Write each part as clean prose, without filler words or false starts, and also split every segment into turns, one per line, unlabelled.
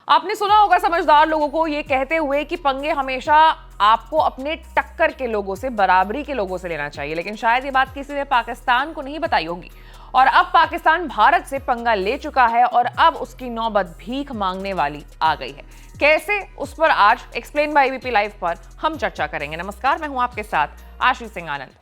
आपने सुना होगा समझदार लोगों को ये कहते हुए कि पंगे हमेशा आपको अपने टक्कर के लोगों से, बराबरी के लोगों से लेना चाहिए, लेकिन शायद ये बात किसी ने पाकिस्तान को नहीं बताई होगी। और अब पाकिस्तान भारत से पंगा ले चुका है और अब उसकी नौबत भीख मांगने वाली आ गई है। कैसे, उस पर आज एक्सप्लेन बाय एबीपी लाइव पर हम चर्चा करेंगे। नमस्कार, मैं हूं आपके साथ आशीष सिंह आनंद।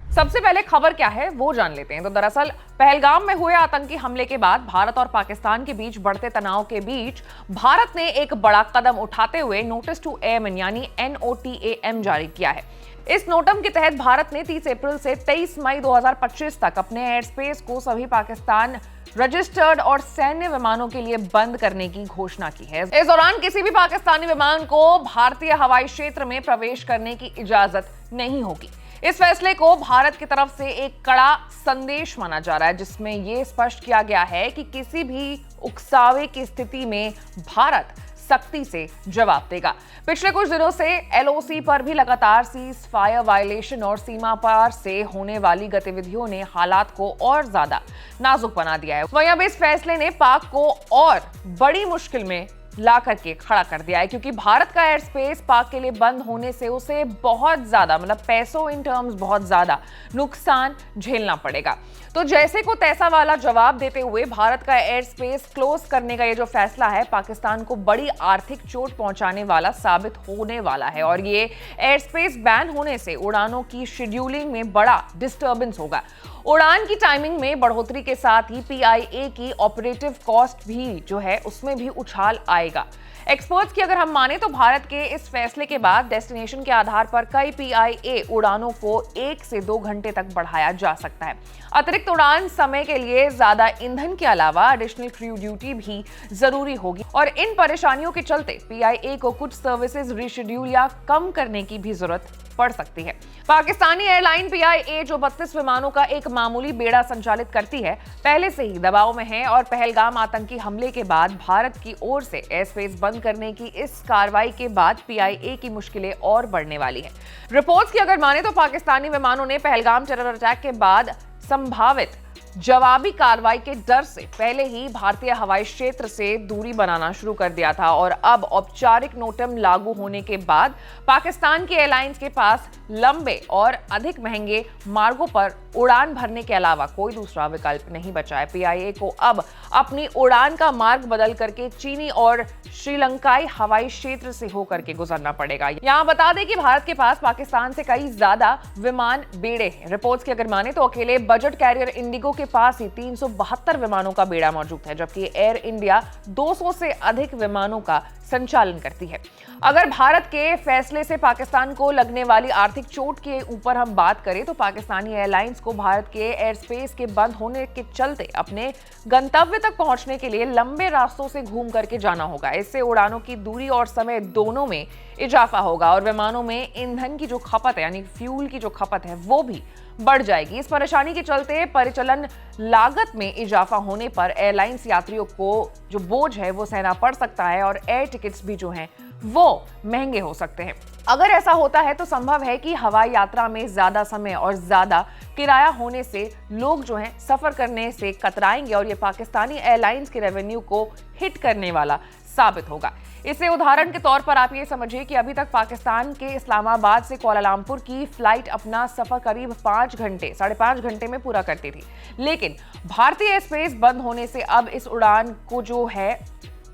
सबसे पहले खबर क्या है वो जान लेते हैं। तो दरअसल पहलगाम में हुए आतंकी हमले के बाद भारत और पाकिस्तान के बीच बढ़ते तनाव के बीच भारत ने एक बड़ा कदम उठाते हुए नोटिस टू एयरमैन यानी NOTAM जारी किया है। इस नोटम के तहत भारत ने 30 अप्रैल से 23 मई 2025 तक अपने एयर स्पेस को सभी पाकिस्तान रजिस्टर्ड और सैन्य विमानों के लिए बंद करने की घोषणा की है। इस दौरान किसी भी पाकिस्तानी विमान को भारतीय हवाई क्षेत्र में प्रवेश करने की इजाजत नहीं होगी। इस फैसले को भारत की तरफ से एक कड़ा संदेश माना जा रहा है, जिसमें यह स्पष्ट किया गया है कि किसी भी उकसावे की स्थिति में भारत सख्ती से जवाब देगा। पिछले कुछ दिनों से LOC पर भी लगातार सीज फायर वायलेशन और सीमा पार से होने वाली गतिविधियों ने हालात को और ज्यादा नाजुक बना दिया है। वहीं अब इस फैसले ने पाक को और बड़ी मुश्किल में ला करके खड़ा कर दिया है, क्योंकि भारत का एयर स्पेस पाक के लिए बंद होने से उसे बहुत ज्यादा, मतलब पैसों इन टर्म्स बहुत ज्यादा नुकसान झेलना पड़ेगा। तो जैसे को तैसा वाला जवाब देते हुए भारत का एयर स्पेस क्लोज करने का ये जो फैसला है पाकिस्तान को बड़ी आर्थिक चोट पहुंचाने वाला साबित होने वाला है। और ये एयर स्पेस बैन होने से उड़ानों की शेड्यूलिंग में बड़ा डिस्टर्बेंस होगा। उड़ान की टाइमिंग में बढ़ोतरी के साथ ही PIA की ऑपरेटिव कॉस्ट भी जो है उसमें भी उछाल आएगा। एक्सपर्ट्स की अगर हम माने तो भारत के इस फैसले के बाद डेस्टिनेशन के आधार पर कई PIA उड़ानों को 1 से 2 घंटे तक बढ़ाया जा सकता है। अतिरिक्त उड़ान समय के लिए ज्यादा ईंधन के अलावा एडिशनल क्रू ड्यूटी भी जरूरी होगी और इन परेशानियों के चलते PIA को कुछ सर्विसेज रिशेड्यूल या कम करने की भी जरूरत पड़ सकती है। पाकिस्तानी एयरलाइन PIA जो 32 विमानों का एक मामूली बेड़ा संचालित करती है, पहले से ही दबाव में है और पहलगाम आतंकी हमले के बाद भारत की ओर से एयर स्पेस बंद करने की इस कार्रवाई के बाद PIA की मुश्किलें और बढ़ने वाली है। रिपोर्ट्स की अगर माने तो पाकिस्तानी विमानों ने पहलगाम टेरर अटैक के बाद संभावित जवाबी कार्रवाई के डर से पहले ही भारतीय हवाई क्षेत्र से दूरी बनाना शुरू कर दिया था और अब औपचारिक नोटम लागू होने के बाद पाकिस्तान के एयरलाइंस के पास लंबे और अधिक महंगे मार्गों पर उड़ान भरने के अलावा कोई दूसरा विकल्प नहीं बचा है। PIA को अब अपनी उड़ान का मार्ग बदल करके चीनी और श्रीलंकाई हवाई क्षेत्र से होकर के गुजरना पड़ेगा। यहाँ बता दें कि भारत के पास पाकिस्तान से कई ज्यादा विमान बेड़े हैं। रिपोर्ट्स की अगर माने तो अकेले बजट कैरियर इंडिगो के पास ही 372 विमानों का बेड़ा मौजूद है, जबकि एयर इंडिया 200 से अधिक विमानों का संचालन करती है। अगर भारत के फैसले से पाकिस्तान को लगने वाली आर्थिक चोट के ऊपर हम बात करें तो पाकिस्तानी एयरलाइंस को भारत के एयर स्पेस के बंद होने के चलते अपने गंतव्य तक पहुंचने के लिए लंबे रास्तों से घूम करके जाना होगा। इससे उड़ानों की दूरी और समय दोनों में इजाफा होगा और विमानों में ईंधन की जो खपत है यानी फ्यूल की जो खपत है वो भी बढ़ जाएगी। इस परेशानी के चलते परिचालन लागत में इजाफा होने पर एयरलाइंस यात्रियों को जो बोझ है वो सहना पड़ सकता है और एयर टिकट्स भी जो हैं वो महंगे हो सकते हैं। अगर ऐसा होता है तो संभव है कि हवाई यात्रा में ज्यादा समय और ज्यादा किराया होने से लोग जो हैं सफर करने से कतराएंगे और ये पाकिस्तानी एयरलाइंस के रेवेन्यू को हिट करने वाला साबित होगा। इससे उदाहरण के तौर पर आप ये समझिए कि अभी तक पाकिस्तान के इस्लामाबाद से कुआलालंपुर की फ्लाइट अपना सफर करीब 5.5 घंटे में पूरा करती थी, लेकिन भारतीय एयर स्पेस बंद होने से अब इस उड़ान को जो है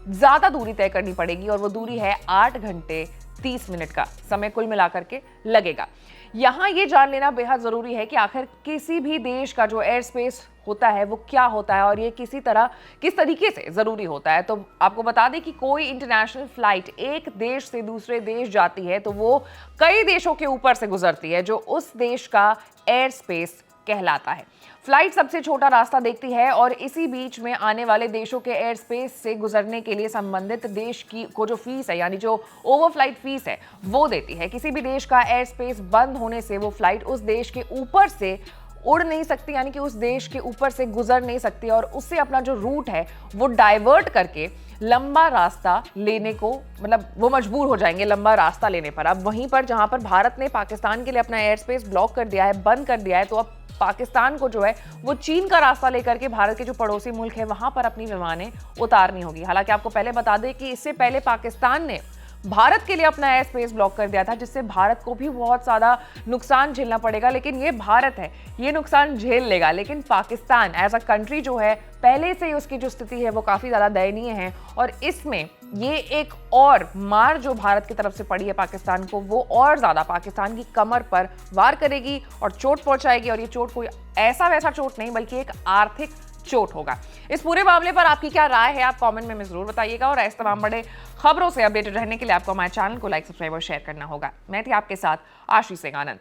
ज्यादा दूरी तय करनी पड़ेगी और वो दूरी है 8 घंटे 30 मिनट का समय कुल मिलाकर के लगेगा। यहाँ ये जान लेना बेहद जरूरी है कि आखिर किसी भी देश का जो एयर स्पेस होता है वो क्या होता है और ये किस तरीके से जरूरी होता है। तो आपको बता दें कि कोई इंटरनेशनल फ्लाइट एक देश से दूसरे देश जाती है तो वो कई देशों के ऊपर से गुजरती है जो उस देश का एयर स्पेस कहलाता है। फ्लाइट सबसे छोटा रास्ता देखती है और इसी बीच में आने वाले देशों के एयर स्पेस से गुजरने के लिए संबंधित देश की को जो फीस है यानी जो ओवरफ्लाइट फीस है वो देती है। किसी भी देश का एयर स्पेस बंद होने से वो फ्लाइट उस देश के ऊपर से उड़ नहीं सकती, यानी कि उस देश के ऊपर से गुजर नहीं सकती और उससे अपना जो रूट है वो डाइवर्ट करके लंबा रास्ता लेने को, मतलब वो मजबूर हो जाएंगे लंबा रास्ता लेने पर। अब वहीं पर जहां पर भारत ने पाकिस्तान के लिए अपना एयर स्पेस ब्लॉक कर दिया है, बंद कर दिया है, तो अब पाकिस्तान को जो है वो चीन का रास्ता लेकर के भारत के जो पड़ोसी मुल्क है वहां पर अपनी विमानें उतारनी होगी। हालांकि आपको पहले बता दें कि इससे पहले पाकिस्तान ने भारत के लिए अपना एयर स्पेस ब्लॉक कर दिया था, जिससे भारत को भी बहुत ज्यादा नुकसान झेलना पड़ेगा। लेकिन ये भारत है, ये नुकसान झेल लेगा, लेकिन पाकिस्तान एज अ कंट्री जो है पहले से ही उसकी जो स्थिति है वो काफी ज्यादा दयनीय है और इसमें ये एक और मार जो भारत की तरफ से पड़ी है पाकिस्तान को, वो और ज्यादा पाकिस्तान की कमर पर वार करेगी और चोट पहुंचाएगी। और ये चोट कोई ऐसा वैसा चोट नहीं बल्कि एक आर्थिक चोट होगा। इस पूरे मामले पर आपकी क्या राय है आप कमेंट में जरूर बताइएगा और ऐसे तमाम बड़े खबरों से अपडेटेड रहने के लिए आपको हमारे चैनल को लाइक, सब्सक्राइब और शेयर करना होगा। मैं थी आपके साथ आशीष सिंह आनंद।